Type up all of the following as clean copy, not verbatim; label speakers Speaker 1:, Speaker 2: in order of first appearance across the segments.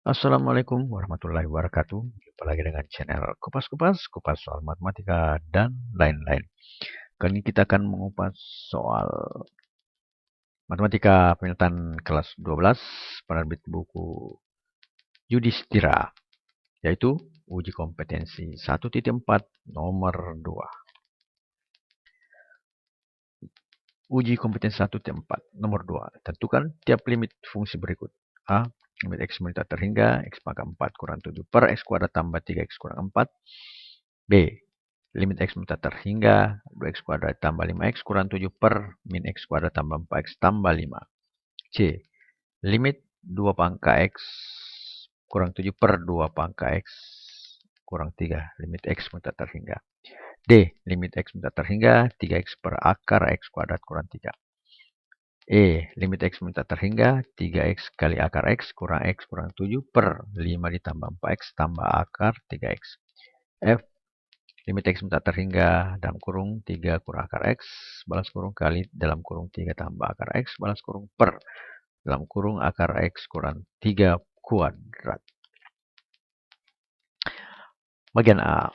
Speaker 1: Assalamualaikum warahmatullahi wabarakatuh. Jumpa lagi dengan channel kupas soal matematika dan lain-lain. Kali ini kita akan mengupas soal matematika penilaian kelas 12 penerbit buku Yudhistira, yaitu uji kompetensi 1.4 nomor 2. Uji kompetensi 1.4 nomor 2. Tentukan tiap limit fungsi berikut. A. Limit x meningkat terhingga x pangkat 4 kurang 7 per x kuadrat tambah 3x kurang 4. B. Limit x meningkat terhingga 2x kuadrat tambah 5x kurang 7 per min x kuadrat tambah 4x tambah 5. C. Limit 2 pangkat x kurang 7 per 2 pangkat x kurang 3. Limit x meningkat terhingga. D. Limit x meningkat terhingga 3x per akar x kuadrat kurang 3. E. Limit x meningkat terhingga 3x kali akar x kurang 7 per 5 ditambah 4x tambah akar 3x. F. Limit x meningkat terhingga dalam kurung 3 kurang akar x balas kurung kali dalam kurung 3 tambah akar x balas kurung per dalam kurung akar x kurang 3 kuadrat. Bagian A.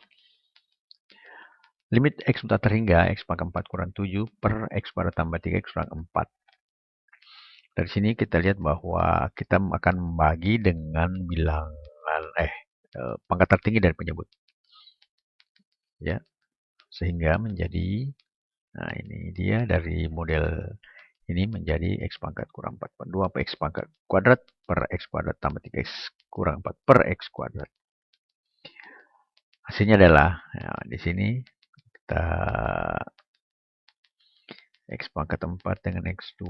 Speaker 1: Limit x meningkat terhingga x pangkat 4 kurang 7 per x kuadrat tambah 3x kurang 4. Dari sini kita lihat bahwa kita akan membagi dengan bilangan pangkat tertinggi dari penyebut. Ya. Sehingga menjadi, nah ini dia dari model ini menjadi x pangkat kurang 4 per 2 per x pangkat kuadrat per x kuadrat tambah 3x kurang 4 per x kuadrat. Hasilnya adalah, ya, di sini kita x pangkat 4 dengan x2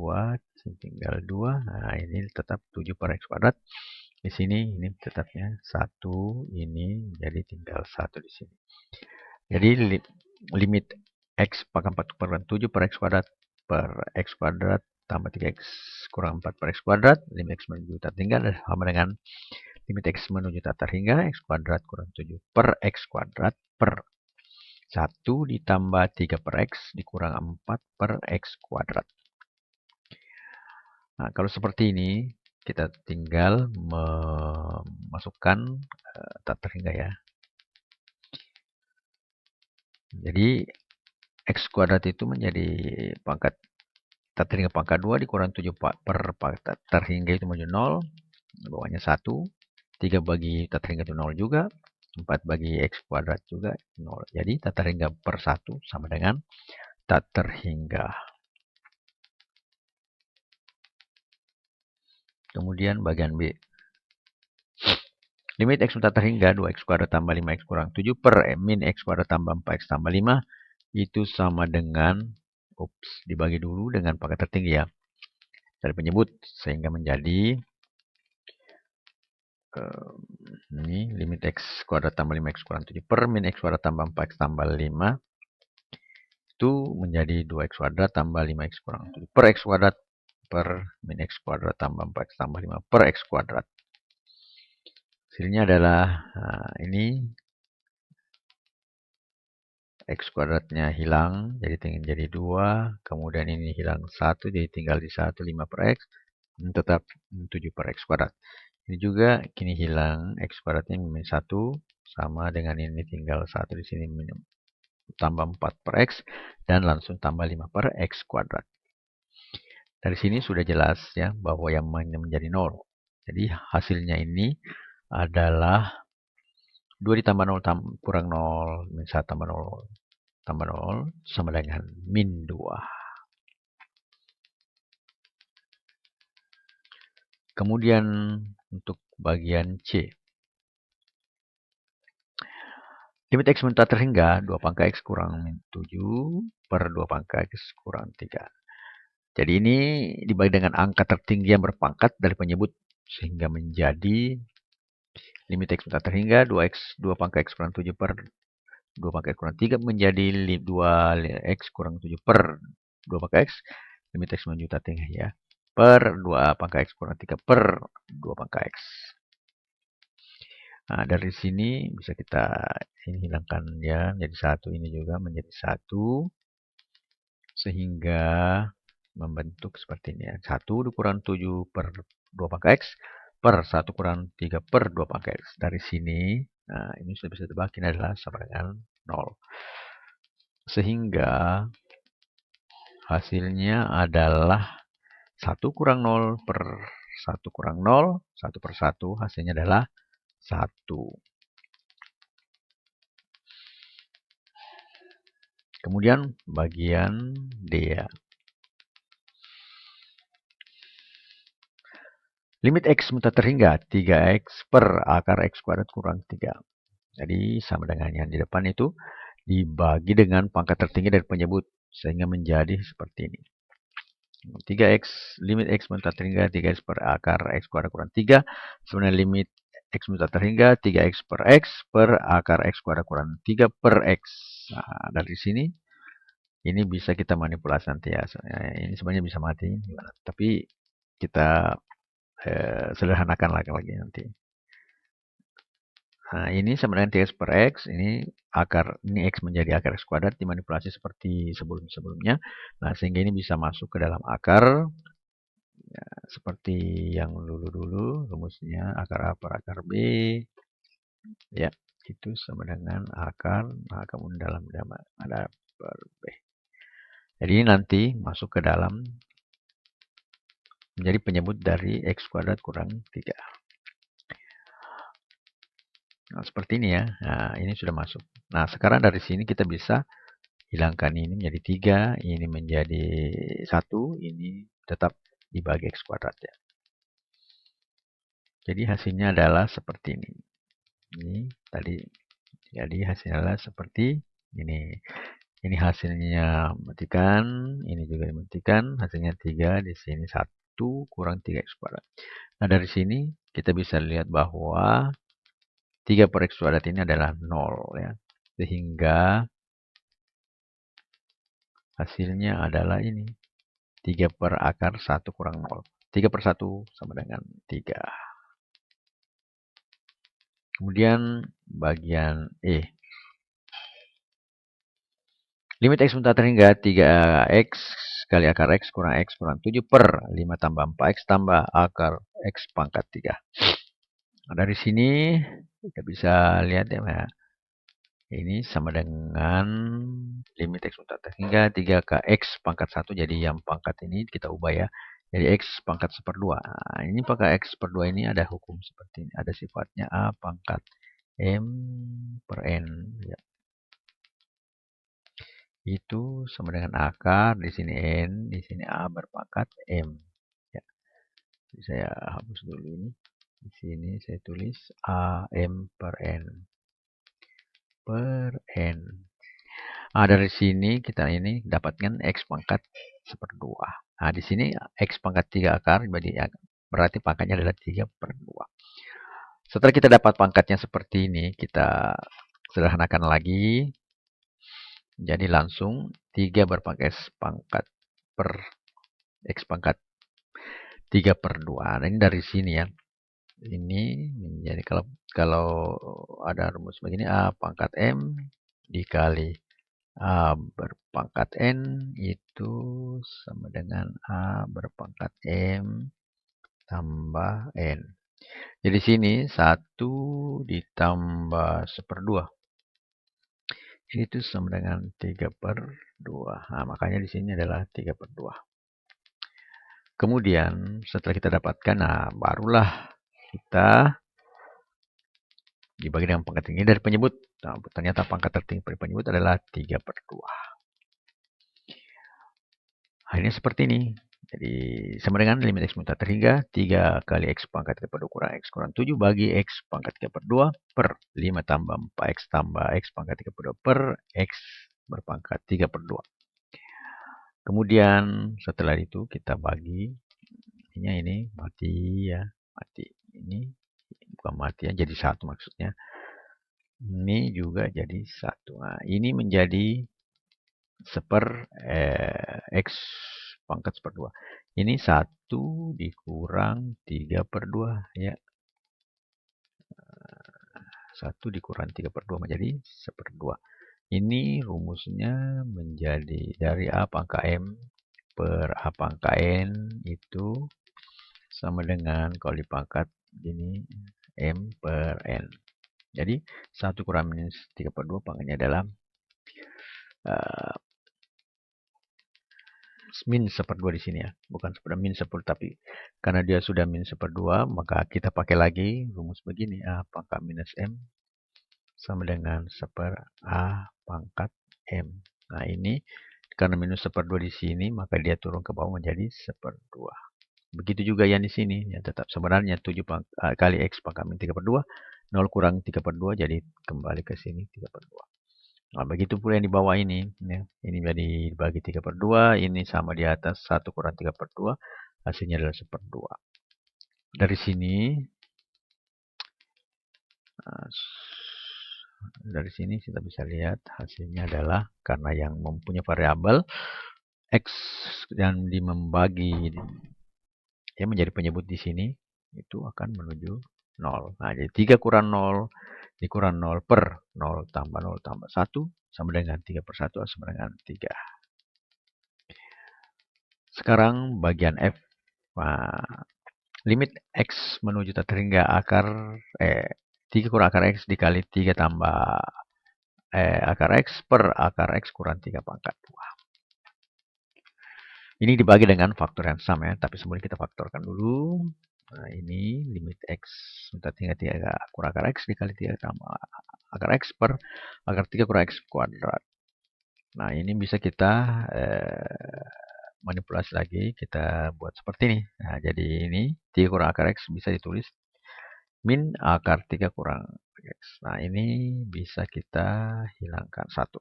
Speaker 1: tinggal 2. Nah, ini tetap 7 per x kuadrat. Di sini ini tetapnya 1, ini jadi tinggal 1 di sini. Jadi limit x pangkat 4 per 7 per x kuadrat tambah 3x kurang 4 per x kuadrat, limit x menuju tak terhingga sama dengan limit x menuju tak terhingga x kuadrat kurang 7 per x kuadrat per 1 ditambah 3 per x dikurang 4 per x kuadrat. Nah, kalau seperti ini, kita tinggal memasukkan tak terhingga ya. Jadi, x kuadrat itu menjadi pangkat tak terhingga pangkat 2 dikurang 7 per pangkat tak terhingga itu menuju 0. Bawahnya 1. 3 bagi tak terhingga itu 0 juga. 4 bagi x kuadrat juga 0. Jadi, tak terhingga per 1 sama dengan tak terhingga. Kemudian bagian B. Limit x tak terhingga 2x kuadrat tambah 5x kurang 7 per min x kuadrat tambah 4x tambah 5 itu sama dengan, dibagi dulu dengan pangkat tertinggi ya, dari penyebut. Sehingga menjadi, ini limit x kuadrat tambah 5x kurang 7 per min x kuadrat tambah 4x tambah 5 itu menjadi 2x kuadrat tambah 5x kurang 7 per x kuadrat per min x kuadrat tambah 4x tambah 5 per x kuadrat. Hasilnya adalah, nah, ini x kuadratnya hilang, jadi tinggal jadi 2. Kemudian ini hilang 1, jadi tinggal di 1, 5 per x. Tetap 7 per x kuadrat. Ini juga kini hilang, x kuadratnya min 1. Sama dengan ini tinggal 1 di sini tambah 4 per x. Dan langsung tambah 5 per x kuadrat. Dari sini sudah jelas ya bahwa yang menjadi 0. Jadi hasilnya ini adalah 2 ditambah 0 kurang 0, min 1 tambah 0 sama dengan min 2. Kemudian untuk bagian C. Limit x meningkat terhingga 2 pangkat x kurang min 7 per 2 pangkat x kurang 3. Jadi ini dibagi dengan angka tertinggi yang berpangkat dari penyebut. Sehingga menjadi limit x meningkat terhingga 2 pangkat x kurang 7 per 2 pangkat x kurang 3 menjadi 2x kurang 7 per 2 pangkat x. Limit x menuju tak terhingga ya. Per 2 pangkat x kurang 3 per 2 pangkat x. Nah, dari sini bisa kita ini hilangkan ya, menjadi 1, ini juga menjadi 1. Sehingga membentuk seperti ini ya. 1 dikurang 7 per 2 pangkat x per 1 kurang 3 per 2 pangkat X. Dari sini, nah ini sudah bisa ditebak, ini adalah sama dengan 0. Sehingga hasilnya adalah 1 kurang 0 per 1 kurang 0, 1 per 1, hasilnya adalah 1. Kemudian bagian D ya. Limit X muter hingga 3X per akar X kuadrat kurang 3. Jadi sama dengan yang di depan itu dibagi dengan pangkat tertinggi dari penyebut. Sehingga menjadi seperti ini. 3X, limit X muter hingga 3X per akar X kuadrat kurang 3. Sebenarnya limit X muter hingga 3X per akar X kuadrat kurang 3 per X. Nah, dari sini ini bisa kita manipulasi nanti ya. Ini sebenarnya bisa mati. Tapi kita sederhanakan lagi nanti. Nah, ini sama dengan 3x per x. Ini x menjadi akar x kuadrat dimanipulasi seperti sebelumnya. Nah, sehingga ini bisa masuk ke dalam akar. Ya, seperti yang dulu rumusnya akar A per akar B. Ya, itu sama dengan akar. Nah, kemudian dalam ada per B. Jadi ini nanti masuk ke dalam menjadi penyebut dari x kuadrat kurang 3. Nah, seperti ini ya. Nah, ini sudah masuk. Nah, sekarang dari sini kita bisa hilangkan ini menjadi 3, ini menjadi 1, ini tetap dibagi x kuadrat ya. Jadi hasilnya adalah seperti ini. Ini tadi. Jadi hasilnya adalah seperti ini. Ini hasilnya mematikan, ini juga dimatikan, hasilnya 3, di sini 1 kurang 3x kuadrat. Nah, dari sini kita bisa lihat bahwa 3 per x kuadrat ini adalah 0 ya. Sehingga hasilnya adalah ini. 3 per akar 1 kurang 0. 3 per 1 sama dengan 3. Kemudian bagian E. Limit X muter hingga 3X kali akar X kurang 7 per 5 tambah 4X tambah akar X pangkat 3. Nah, dari sini kita bisa lihat ya. Ini sama dengan limit X muter hingga 3X pangkat 1. Jadi yang pangkat ini kita ubah ya. Jadi X pangkat 1/2. Nah, ini pangkat X per 2 ini ada hukum seperti ini. Ada sifatnya A pangkat M per N. Ya. Itu sama dengan akar, di sini N, di sini A berpangkat M. Ya. Jadi saya hapus dulu ini. Di sini saya tulis A M per N. Per N. Nah, dari sini kita ini dapatkan X pangkat 1/2. Nah, di sini X pangkat 3 akar, berarti pangkatnya adalah 3/2. Setelah kita dapat pangkatnya seperti ini, kita sederhanakan lagi. Jadi langsung 3 berpangkat pangkat per X pangkat 3/2. Nah, ini dari sini ya. Ini menjadi kalau ada rumus begini A pangkat M dikali A berpangkat N itu sama dengan A berpangkat M tambah N. Jadi sini 1 ditambah 1/2. Itu sama dengan 3/2. Nah, makanya di sini adalah 3/2. Kemudian setelah kita dapatkan, nah barulah kita dibagi dengan pangkat tinggi dari penyebut. Nah, ternyata pangkat tertinggi dari penyebut adalah 3/2. Akhirnya seperti ini. Jadi sama dengan limit X muter hingga 3 kali X pangkat 3/2 kurang X kurang 7 bagi X pangkat 3/2 per 5 tambah 4X tambah X pangkat 3/2 per X berpangkat 3/2. Kemudian setelah itu kita bagi. Ini mati ya. Mati. Ini bukan mati ya, jadi 1 maksudnya. Ini juga jadi 1. Nah, ini menjadi X pangkat 1/2. Ini 1 dikurang 3/2 ya. 1 dikurang 3/2 menjadi 1/2. Ini rumusnya menjadi dari A pangkat M per A pangkat N itu sama dengan kalau dipangkat Ini M per N. Jadi 1 kurang minus 3/2 pangkatnya adalah min 1/2 di sini ya. Bukan min 10, tapi karena dia sudah min 1/2, maka kita pakai lagi rumus begini. A pangkat minus M sama dengan 1/A pangkat M. Nah ini karena minus 1/2 di sini, maka dia turun ke bawah menjadi 1/2. Begitu juga yang di sini, ya tetap sebenarnya 7 kali X pangkat min 3/2, 0 kurang 3/2, jadi kembali ke sini 3/2. Nah, begitu pula yang di bawah ini, ya. Ini jadi dibagi 3/2, ini sama di atas 1 kurang 3/2, hasilnya adalah 1/2. Dari sini, kita bisa lihat hasilnya adalah karena yang mempunyai variabel X yang membagi ya menjadi penyebut di sini, itu akan menuju 0. Nah, jadi 3 kurang 0 dikurang 0 per 0 tambah 0 tambah 1 sama dengan 3/1 sama dengan 3. Sekarang bagian F. Nah, limit X menuju tak hingga akar 3 kurang akar X dikali 3 tambah akar X per akar X kurang 3 pangkat 2. Ini dibagi dengan faktor yang sama ya, tapi sebelum kita faktorkan dulu. Nah, ini limit X minta tinggal 3 kurang akar X dikali 3 tambah akar X per akar 3 kurang X kuadrat. Nah, ini bisa kita manipulasi lagi, kita buat seperti ini. Nah, jadi ini 3 kurang akar X bisa ditulis min akar 3 kurang X. Nah, ini bisa kita hilangkan 1.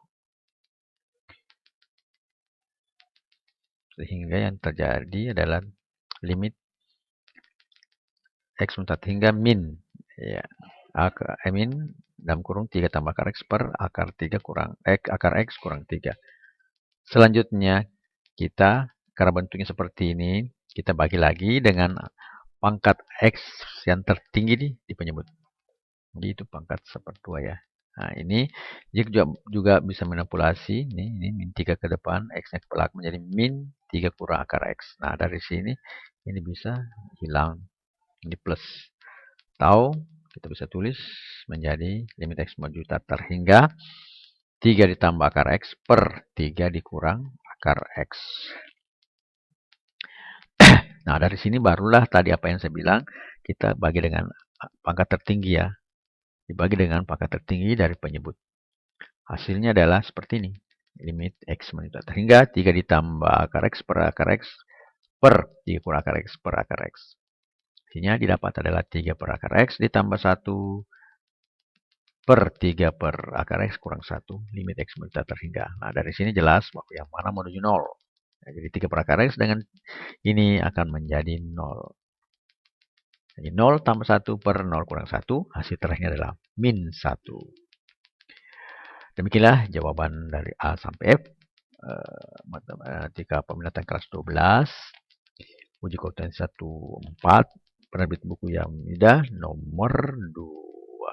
Speaker 1: Sehingga yang terjadi adalah limit X mentat hingga min. Ya, min dalam kurung 3 tambah akar X per akar 3 kurang akar X kurang 3. Selanjutnya, kita karena bentuknya seperti ini, kita bagi lagi dengan pangkat X yang tertinggi di penyebut. Jadi itu pangkat 1/2 ya. Nah, ini juga bisa manipulasi. Ini min 3 ke depan, X-nya ke belakang menjadi min 3 kurang akar X. Nah, dari sini ini bisa hilang. Ini plus. Atau kita bisa tulis menjadi limit X menuju datar hingga 3 ditambah akar X per 3 dikurang akar X. Nah, dari sini barulah tadi apa yang saya bilang, kita bagi dengan pangkat tertinggi ya. Dibagi dengan pangkat tertinggi dari penyebut. Hasilnya adalah seperti ini. Limit X menuju datar hingga 3 ditambah akar X per akar X per 3 kurang akar X per akar X. Hasilnya didapat adalah 3 per akar X ditambah 1 per 3 per akar X kurang 1. Limit X menuju datar hingga. Nah, dari sini jelas bahwa yang mana menuju 0. Nah, jadi 3 per akar X dengan ini akan menjadi 0. Jadi 0 tambah 1 per 0 kurang 1. Hasil terakhirnya adalah min 1. Demikianlah jawaban dari A sampai F. Matematika peminatan kelas 12. Uji kompetensi 1/4. Penerbit buku Yamida nomor 2.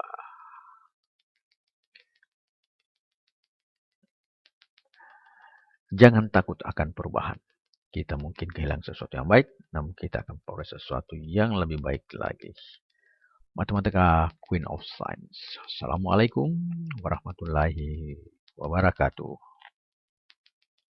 Speaker 1: Jangan takut akan perubahan. Kita mungkin kehilangan sesuatu yang baik, namun kita akan memperoleh sesuatu yang lebih baik lagi. Matematika Queen of Science. Assalamualaikum warahmatullahi wabarakatuh.